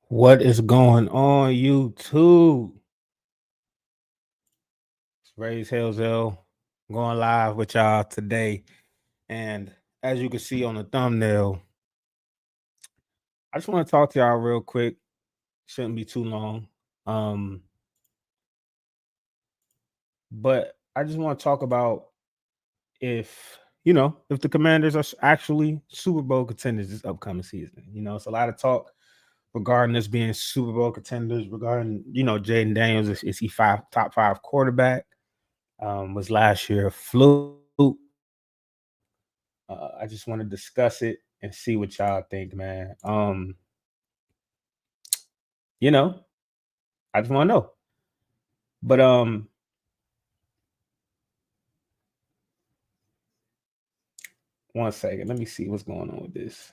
What is going on, YouTube? It's Raise Hellzell going live with y'all today. And as you can see on the thumbnail, I just want to talk to y'all real quick. Shouldn't be too long. Um, but I just want to talk about if the Commanders are actually Super Bowl contenders this upcoming season. It's a lot of talk regarding this being Super Bowl contenders, regarding, Jaden Daniels, is he top five quarterback? Was last year a fluke? I just want to discuss it and see what y'all think, man. You know, I just want to know. But one second, let me see what's going on with this.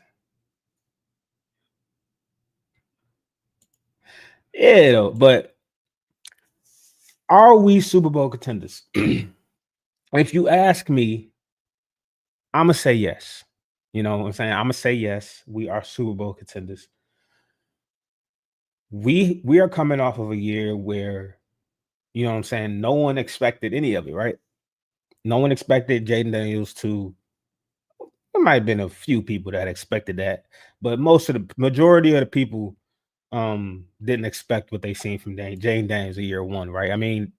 Yeah, but are we Super Bowl contenders? If you ask me, I'm gonna say yes. You know what I'm saying? I'm gonna say yes. We are Super Bowl contenders. We are coming off of a year where, you know what I'm saying, no one expected any of it, right? No one expected Jaden Daniels to. There might have been a few people that expected that, but most of the majority of the people didn't expect what they seen from Jane Daniels in year one, right? I mean,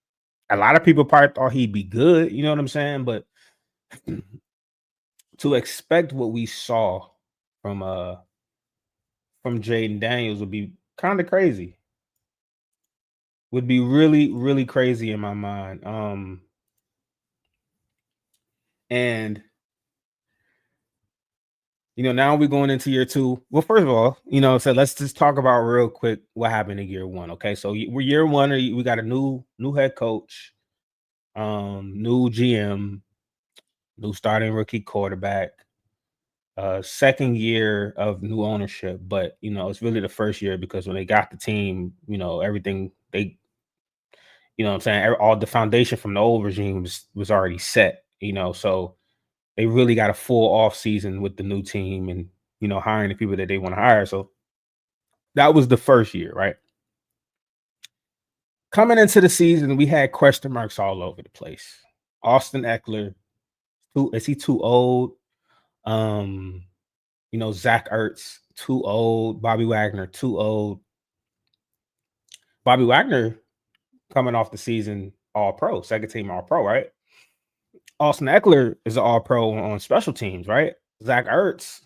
a lot of people probably thought he'd be good, you know what I'm saying? But to expect what we saw from uh from Jaden Daniels would be kind of crazy. Would be really, really crazy in my mind. And now we're going into year two. Well, first of all, so let's just talk about real quick what happened in year one. Okay, so we're year one. We got a new head coach, new GM, new starting rookie quarterback, second year of new ownership. But it's really the first year because when they got the team, everything they, what I'm saying, all the foundation from the old regime was already set. So they really got a full off season with the new team and hiring the people that they want to hire. So that was the first year, right? Coming into the season, we had question marks all over the place. Austin Eckler, is he too old? Zach Ertz, too old. Bobby Wagner, too old. Bobby Wagner coming off the season all pro, second team all pro, right? Austin Eckler is an all pro on special teams, right? Zach Ertz,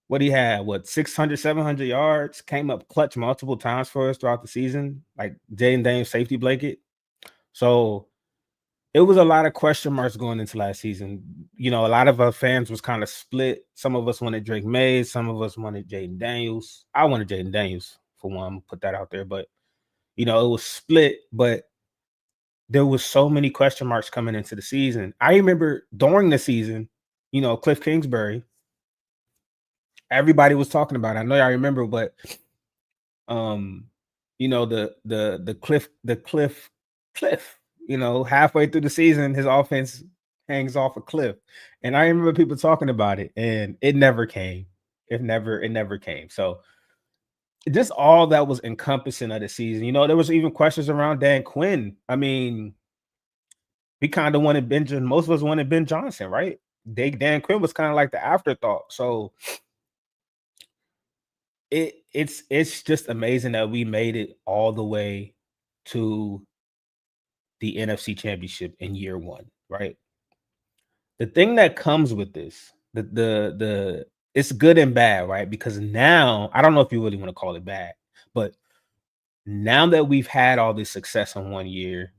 what he had, 600, 700 yards, came up clutch multiple times for us throughout the season, like Jaden Daniels safety blanket. So it was a lot of question marks going into last season. A lot of our fans was kind of split. Some of us wanted Drake Mays, some of us wanted Jaden Daniels. I wanted Jaden Daniels for one. I'm gonna put that out there, but it was split. But there was so many question marks coming into the season. I remember during the season, Cliff Kingsbury, everybody was talking about it. I know y'all remember, but the cliff, halfway through the season, his offense hangs off a cliff. And I remember people talking about it, and it never came. It never came. So just all that was encompassing of the season. There was even questions around Dan Quinn. I mean, we kind of wanted most of us wanted Ben Johnson, right? Dan Quinn was kind of like the afterthought. So it's just amazing that we made it all the way to the NFC Championship in year one, right? The thing that comes with this, the it's good and bad, right? Because now I don't know if you really want to call it bad, but now that we've had all this success in one year,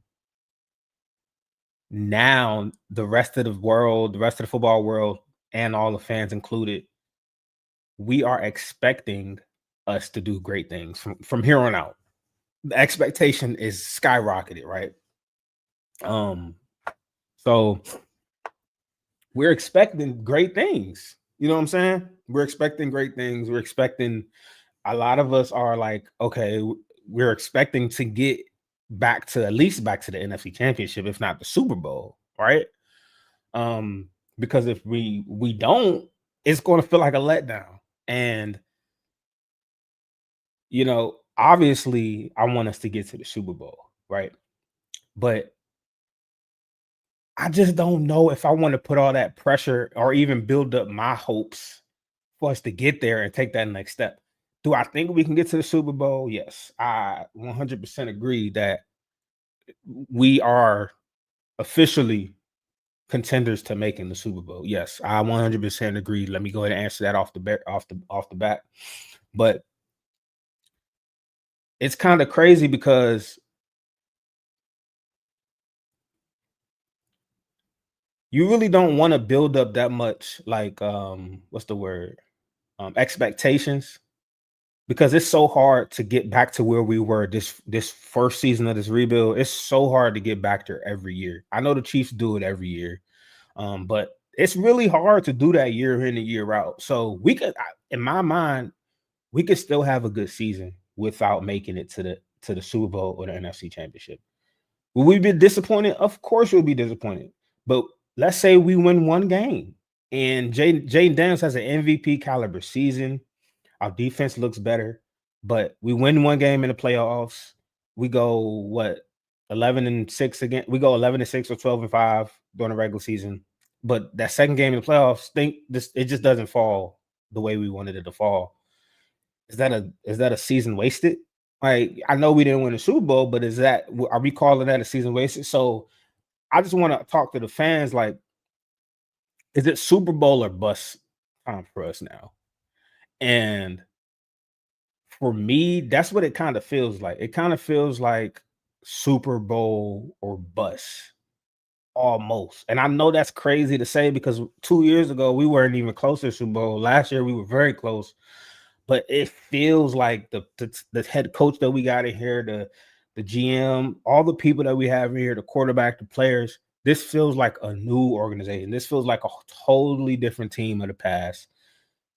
now the rest of the world, the rest of the football world, and all the fans included, we are expecting us to do great things from here on out. The expectation is skyrocketed, right? So we're expecting great things. You know what I'm saying? We're expecting great things. We're expecting, a lot of us are like, okay, we're expecting to get back to at least back to the NFC Championship, if not the Super Bowl, right? Because if we don't, it's going to feel like a letdown. And Obviously, I want us to get to the Super Bowl, right? But I just don't know if I want to put all that pressure or even build up my hopes for us to get there and take that next step. Do I think we can get to the Super Bowl? Yes. I 100% agree that we are officially contenders to making the Super Bowl. Yes, I 100% agree. Let me go ahead and answer that off the bat. But it's kind of crazy because you really don't want to build up that much like what's the word? Expectations, because it's so hard to get back to where we were this first season of this rebuild. It's so hard to get back there every year. I know the Chiefs do it every year. But it's really hard to do that year in and year out. So in my mind, we could still have a good season without making it to the Super Bowl or the NFC Championship. Will we be disappointed? Of course, we'll be disappointed. But let's say we win one game and Jaden Daniels has an MVP caliber season. Our defense looks better, but we win one game in the playoffs. We go what 11-6 again. We go 11-6 or 12-5 during the regular season. But that second game in the playoffs, it just doesn't fall the way we wanted it to fall. Is that a season wasted? Like, I know we didn't win the Super Bowl, but are we calling that a season wasted? So I just want to talk to the fans. Like, is it Super Bowl or bust time for us now? And for me, that's what it kind of feels like. It kind of feels like Super Bowl or bust almost. And I know that's crazy to say because 2 years ago we weren't even close to Super Bowl. Last year we were very close. But it feels like the head coach that we got in here, the GM, all the people that we have in here, the quarterback, the players, this feels like a new organization. This feels like a totally different team of the past.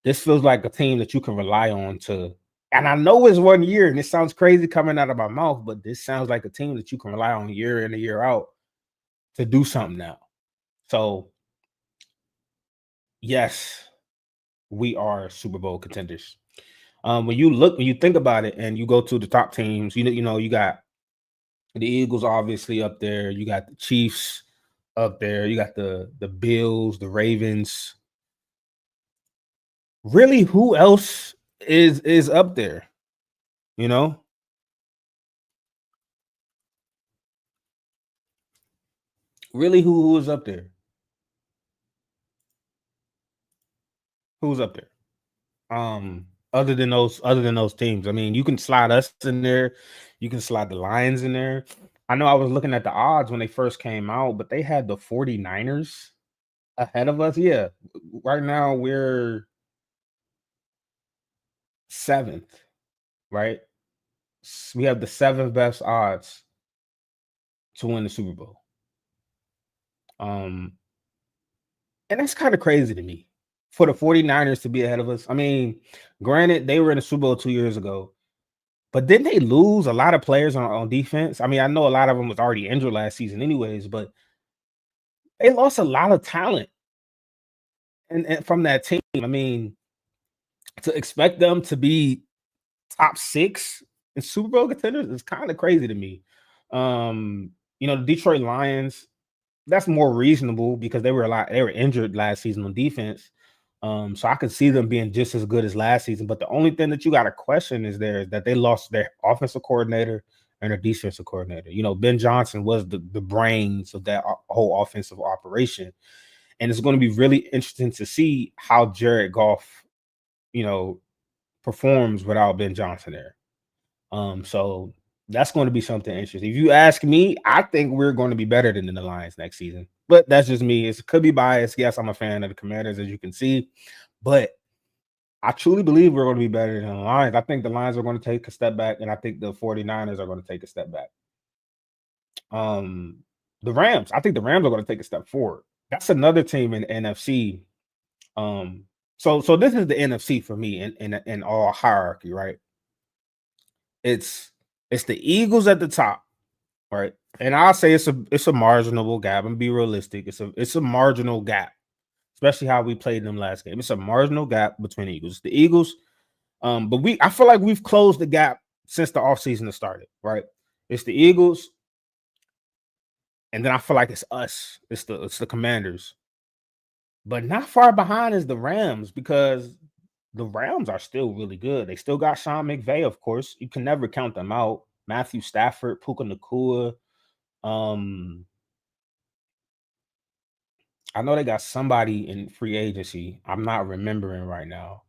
This feels like a team that you can rely on to, and I know it's 1 year, and it sounds crazy coming out of my mouth, but this sounds like a team that you can rely on year in and year out to do something now. So, yes, we are Super Bowl contenders. When you think about it, and you go to the top teams, you got the Eagles obviously up there. You got the Chiefs up there. You got the Bills, the Ravens. Really, who else is up there? You know, really, who is up there? Who's up there? Other than those teams. I mean, you can slide us in there. You can slide the Lions in there. I know I was looking at the odds when they first came out, but they had the 49ers ahead of us. Yeah. Right now we're seventh, right? We have the seventh best odds to win the Super Bowl. Um, and that's kind of crazy to me for the 49ers to be ahead of us. I mean, granted, they were in the Super Bowl 2 years ago, but didn't they lose a lot of players on defense? I mean, I know a lot of them was already injured last season, anyways, but they lost a lot of talent and from that team. I mean, to expect them to be top 6 in Super Bowl contenders is kind of crazy to me. The Detroit Lions, that's more reasonable because they were injured last season on defense. So I could see them being just as good as last season. But the only thing that you got to question is that they lost their offensive coordinator and their defensive coordinator. Ben Johnson was the brains of that whole offensive operation. And it's going to be really interesting to see how Jared Goff, performs without Ben Johnson there. So that's going to be something interesting. If you ask me, I think we're going to be better than the Lions next season. But that's just me. It could be biased. Yes, I'm a fan of the Commanders, as you can see. But I truly believe we're going to be better than the Lions. I think the Lions are going to take a step back, and I think the 49ers are going to take a step back. The Rams, I think the Rams are going to take a step forward. That's another team in the NFC. So this is the NFC for me in all hierarchy, right? It's the Eagles at the top, right? And I'll say it's a marginal gap, and be realistic. It's a marginal gap, especially how we played them last game. It's a marginal gap between the Eagles. The Eagles, But I feel like we've closed the gap since the offseason has started, right? It's the Eagles, and then I feel like it's us. It's the Commanders. But not far behind is the Rams, because the Rams are still really good. They still got Sean McVay, of course. You can never count them out. Matthew Stafford, Puka Nacua. I know they got somebody in free agency. I'm not remembering right now.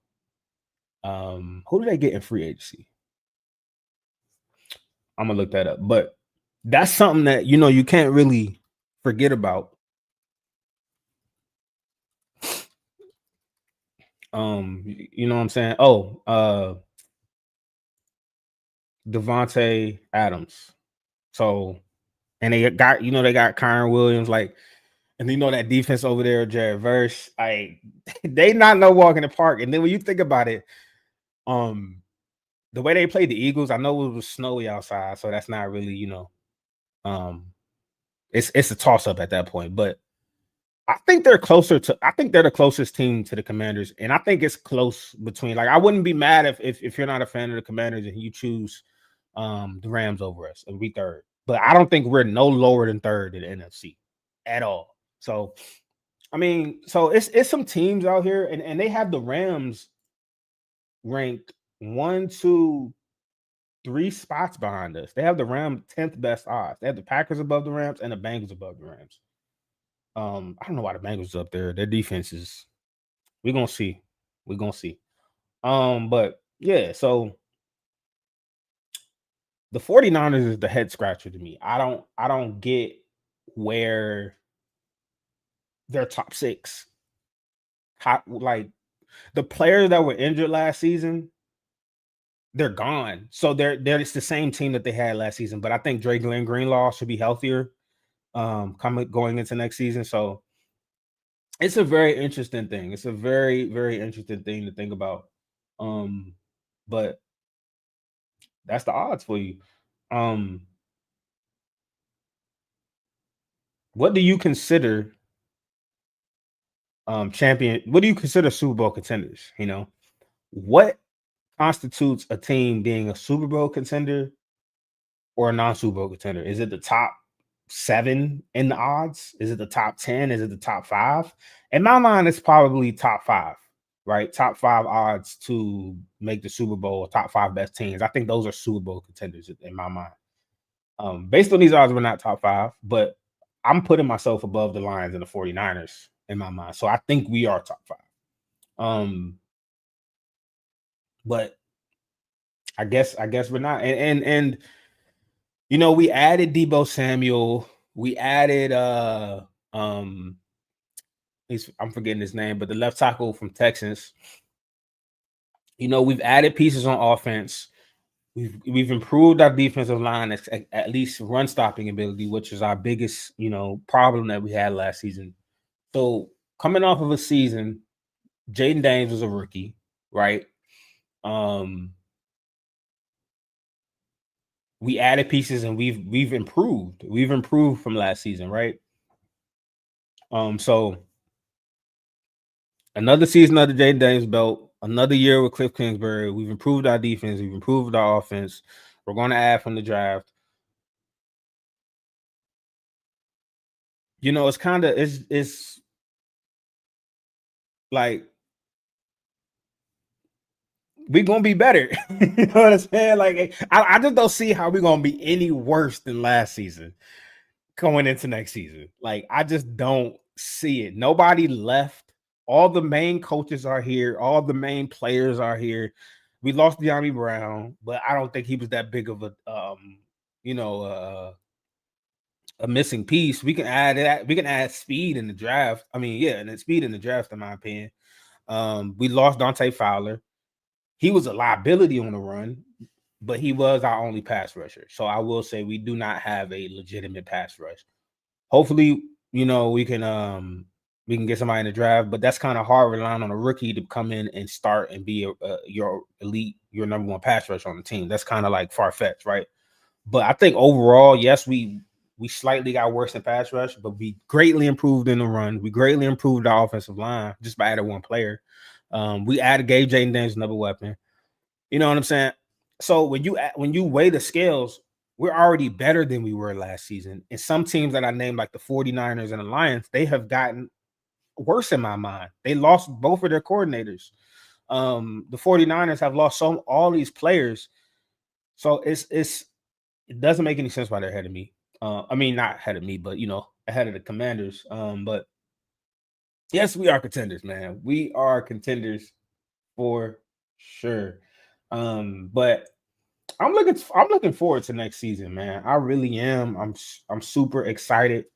Who did they get in free agency? I'm gonna look that up. But that's something that you can't really forget about. You know what I'm saying? Devontae Adams. So, and they got Kyron Williams, like, and that defense over there, Jared Verse, they not no walk in the park. And then when you think about it, the way they played the Eagles, I know it was snowy outside, so that's not really, it's a toss up at that point. But I think they're the closest team to the Commanders, and I think it's close between. Like, I wouldn't be mad if you're not a fan of the Commanders and you choose the Rams over us and we third. But I don't think we're no lower than third in the NFC at all. So, I mean, it's some teams out here, and they have the Rams ranked 1, 2, 3 spots behind us. They have the Rams 10th best odds. They have the Packers above the Rams and the Bengals above the Rams. I don't know why the Bengals up there. Their defense is. We're gonna see. But yeah, so the 49ers is the head scratcher to me. I don't get where they're top 6. Like, the players that were injured last season, they're gone. So it's the same team that they had last season. But I think Glenn Greenlaw should be healthier going into next season. So it's a very interesting thing. It's a very, very interesting thing to think about. But that's the odds for you. What do you consider champion? What do you consider Super Bowl contenders? What constitutes a team being a Super Bowl contender or a non-Super Bowl contender? Is it the top 7 in the odds? Is it the top 10? Is it the top 5? In my mind, it's probably top 5, right? Top 5 odds to make the Super Bowl, top 5 best teams. I think those are Super Bowl contenders in my mind. Based on these odds, we're not top 5, but I'm putting myself above the Lions and the 49ers in my mind. So I think we are top 5. But I guess we're not. And we added Deebo Samuel. We added I'm forgetting his name, but the left tackle from Texas. We've added pieces on offense. We've improved our defensive line, at least run stopping ability, which is our biggest, problem that we had last season. So coming off of a season, Jaden Daniels was a rookie, right? We added pieces and we've improved. We've improved from last season, right? So another season under Jaden Daniels' belt, another year with Cliff Kingsbury. We've improved our defense. We've improved our offense. We're going to add from the draft. It's kind of it's like we're gonna be better. You know what I'm saying? Like, I just don't see how we're gonna be any worse than last season going into next season. Like, I just don't see it. Nobody left. All the main coaches are here. All the main players are here. We lost De'Ami Brown, but I don't think he was that big of a missing piece. We can add that. We can add speed in the draft. I mean, yeah, and then speed in the draft, in my opinion. We lost Dante Fowler. He was a liability on the run, but he was our only pass rusher. So I will say we do not have a legitimate pass rush. Hopefully, we can get somebody in the draft, but that's kind of hard relying on a rookie to come in and start and be your elite, your number 1 pass rush on the team. That's kind of like far-fetched, right? But I think overall, yes, we slightly got worse in pass rush, but we greatly improved in the run. We greatly improved our offensive line just by adding 1 player. We gave Jaden Daniels another weapon. You know what I'm saying? So when you weigh the scales, we're already better than we were last season. And some teams that I named, like the 49ers and the Lions, they have gotten worse in my mind. They lost both of their coordinators. The 49ers have lost all these players. So it doesn't make any sense why they're ahead of me. I mean, not ahead of me, but ahead of the Commanders. But yes, we are contenders, man. We are contenders for sure. But I'm looking forward to next season, man. I really am. I'm super excited.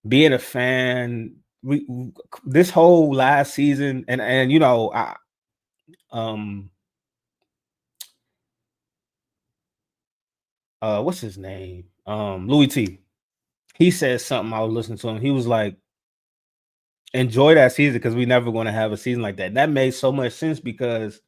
Being a fan, this whole last season, and I um what's his name? Louis T. He said something. I was listening to him. He was like, enjoy that season because we never going to have a season like that. That made so much sense because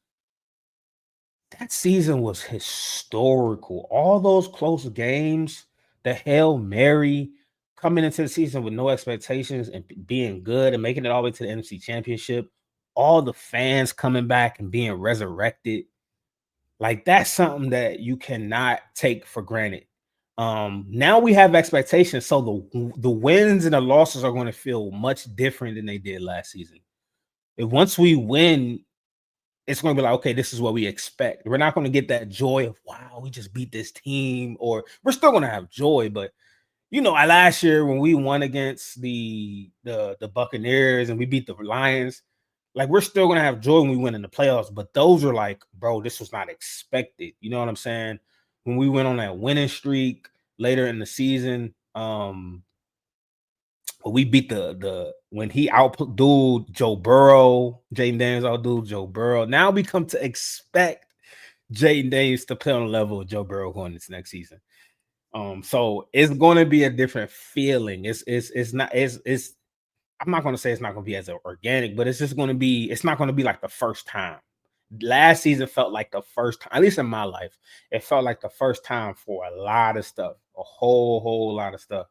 that season was historical. All those close games, the Hail Mary, coming into the season with no expectations and being good and making it all the way to the NFC Championship, all the fans coming back and being resurrected. Like that's something that you cannot take for granted. Now we have expectations, so the wins and the losses are going to feel much different than they did last season. If once we win, it's going to be like, okay, this is what we expect. We're not going to get that joy of wow, we just beat this team, or we're still going to have joy. But last year when we won against the Buccaneers and we beat the Lions, like we're still going to have joy when we win in the playoffs. But those are like, bro, this was not expected. You know what I'm saying? When we went on that winning streak later in the season, we beat the when he outdueled Joe Burrow, Jaden Daniels outdueled Joe Burrow. Now we come to expect Jaden Daniels to play on the level of Joe Burrow going this next season. So it's going to be a different feeling. It's not it's I'm not going to say it's not going to be as organic, but it's just going to be. It's not going to be like the first time. Last season felt like the first time, at least in my life. It felt like the first time for a lot of stuff, a whole lot of stuff.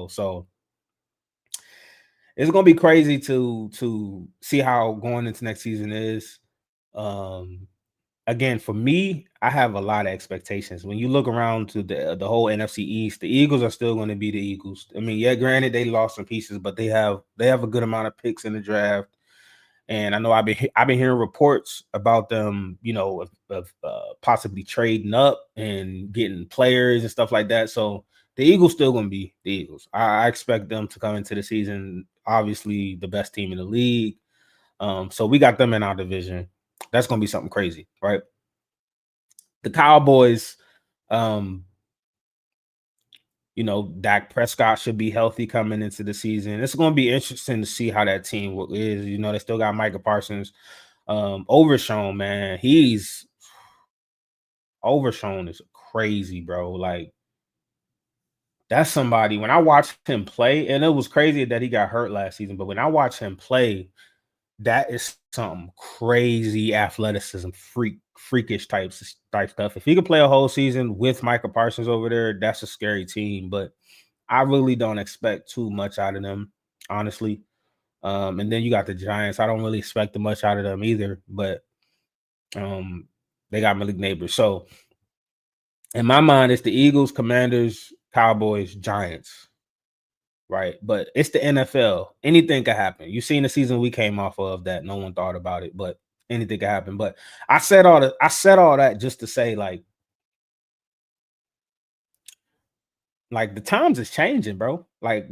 So it's gonna be crazy to see how going into next season is. Um, Again, for me, I have a lot of expectations. When you look around to the whole NFC East, the Eagles are still going to be the Eagles. I mean, yeah, granted they lost some pieces, but they have a good amount of picks in the draft. And I know I've been hearing reports about them, of possibly trading up and getting players and stuff like that. So the Eagles still going to be the Eagles. I expect them to come into the season, obviously the best team in the league. So we got them in our division. That's going to be something crazy, right? The Cowboys, um, Dak Prescott should be healthy coming into the season. It's going to be interesting to see how that team is. They still got Micah Parsons. Overshown, man, he's Overshown is crazy, bro. Like that's somebody. When I watched him play, and it was crazy that he got hurt last season, but when I watch him play, that is some crazy athleticism, freakish type stuff. If he could play a whole season with Micah Parsons over there, that's a scary team. But I really don't expect too much out of them, honestly. And then you got the Giants. I don't really expect much out of them either, but they got Malik Neighbors. So in my mind, it's the Eagles, Commanders, Cowboys, Giants, right? But it's the NFL. Anything could happen. You seen the season we came off of that no one thought about it, but anything could happen. But I said all that just to say, like the times is changing, bro. Like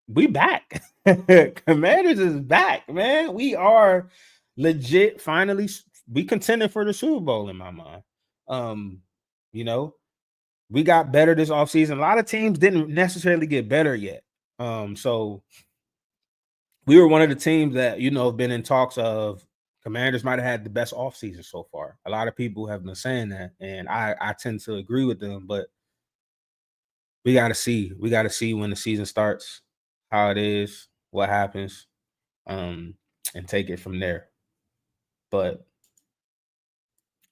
we back. Commanders is back, man. We are legit finally we contending for the Super Bowl in my mind. Um, you know, we got better this offseason. A lot of teams didn't necessarily get better yet. So we were one of the teams that, have been in talks of Commanders might have had the best offseason so far. A lot of people have been saying that, and I tend to agree with them, but we gotta see. We gotta see when the season starts, how it is, what happens, um, and take it from there. But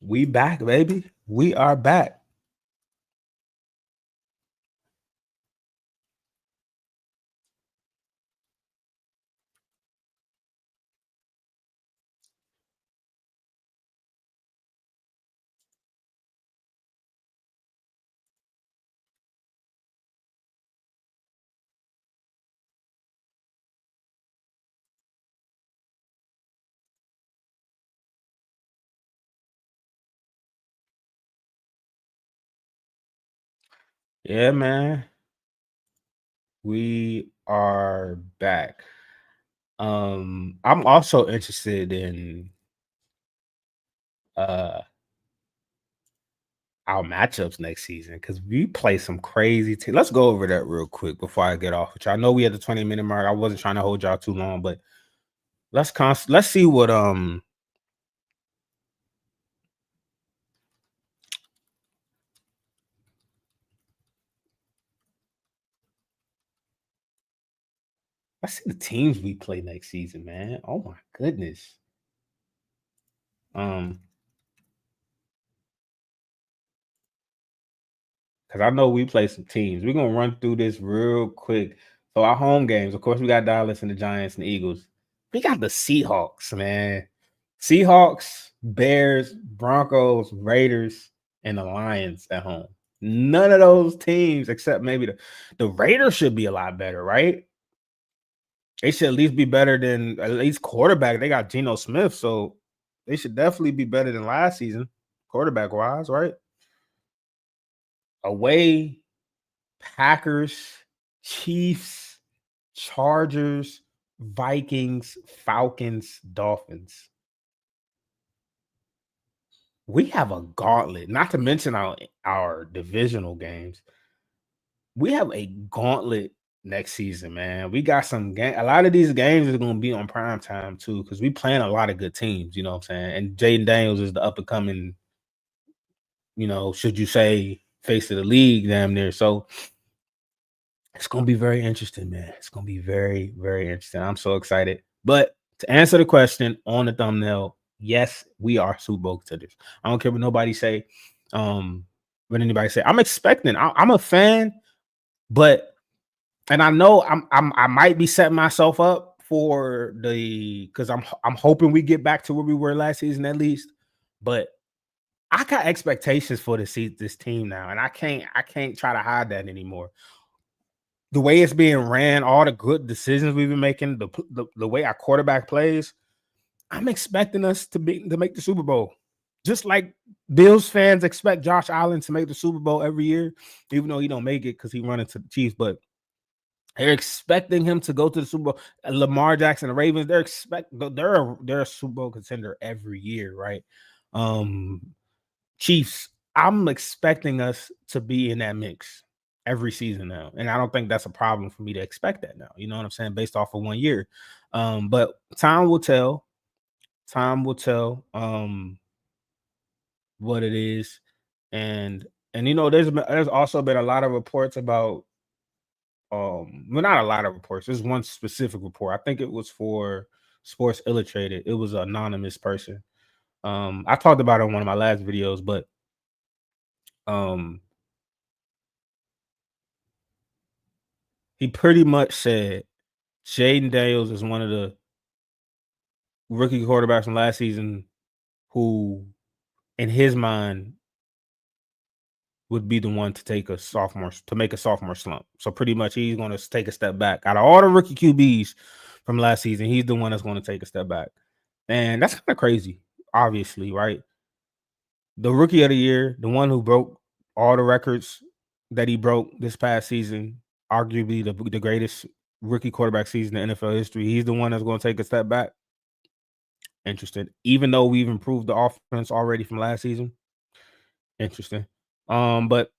we back, baby. We are back. Yeah, man. We are back. I'm also interested in uh our matchups next season because we play some crazy team. Let's go over that real quick before I get off. Which I know we had the 20-minute mark. I wasn't trying to hold y'all too long, but let's see what let's see the teams we play next season, man. Oh my goodness. Um, because I know we play some teams. We're gonna run through this real quick. So our home games, of course, we got Dallas and the Giants and the Eagles. We got the Seahawks, man. Seahawks, Bears, Broncos, Raiders, and the Lions at home. None of those teams, except maybe the Raiders, should be a lot better, right? They should at least be better than at least quarterback. They got Geno Smith, so they should definitely be better than last season, quarterback wise, right? Away, Packers, Chiefs, Chargers, Vikings, Falcons, Dolphins. We have a gauntlet, not to mention our divisional games. We have a gauntlet next season, man. We got some game. A lot of these games are going to be on prime time too, because we playing a lot of good teams. You know what I'm saying? And Jaden Daniels is the up and coming. Should you say face of the league, damn near. So it's gonna be very interesting, man. It's gonna be very, very interesting. I'm so excited. But to answer the question on the thumbnail, yes, we are Super Bowl contenders. I don't care what nobody say. What anybody say. I'm expecting. I'm a fan, but and I know I might be setting myself up for because I'm hoping we get back to where we were last season at least. But I got expectations for this team now, and I can't try to hide that anymore. The way it's being ran, all the good decisions we've been making, the way our quarterback plays, I'm expecting us to make the Super Bowl. Just like Bills fans expect Josh Allen to make the Super Bowl every year, even though he don't make it because he run into the Chiefs, but they're expecting him to go to the Super Bowl. Lamar Jackson, the Ravens, they're a Super Bowl contender every year, right? Chiefs, I'm expecting us to be in that mix every season now. And I don't think that's a problem for me to expect that now. You know what I'm saying? Based off of 1 year. But time will tell. Time will tell what it is. And there's also been a lot of reports about well, not a lot of reports. There's one specific report. I think it was for Sports Illustrated. It was an anonymous person. I talked about it in one of my last videos, but um he pretty much said Jaden Daniels is one of the rookie quarterbacks from last season who, in his mind, would be the one to make a sophomore slump. So pretty much he's going to take a step back. Out of all the rookie QBs from last season, he's the one that's going to take a step back. And that's kind of crazy, obviously, right? The rookie of the year, the one who broke all the records that he broke this past season, arguably the greatest rookie quarterback season in NFL history. He's the one that's going to take a step back. Interesting. Even though we've improved the offense already from last season. Interesting. But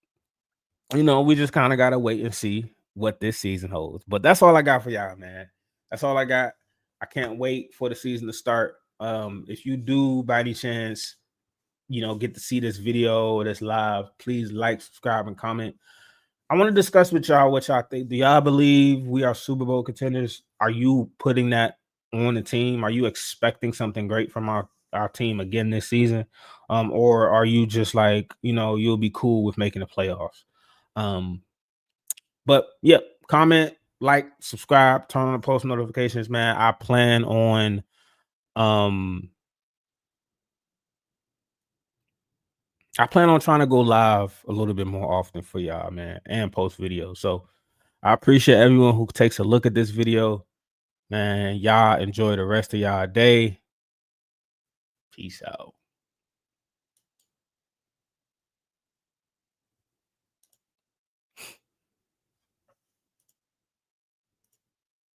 we just kind of gotta wait and see what this season holds. But that's all I got for y'all, man. That's all I got. I can't wait for the season to start. If you do by any chance, get to see this video, this live, please like, subscribe, and comment. I want to discuss with y'all what y'all think. Do y'all believe we are Super Bowl contenders? Are you putting that on the team? Are you expecting something great from our team again this season? Or are you just like, you'll be cool with making the playoffs? But yeah, comment, like, subscribe, turn on the post notifications, man. I plan on trying to go live a little bit more often for y'all, man, and post videos. So I appreciate everyone who takes a look at this video. Man, y'all enjoy the rest of y'all day. Peace out.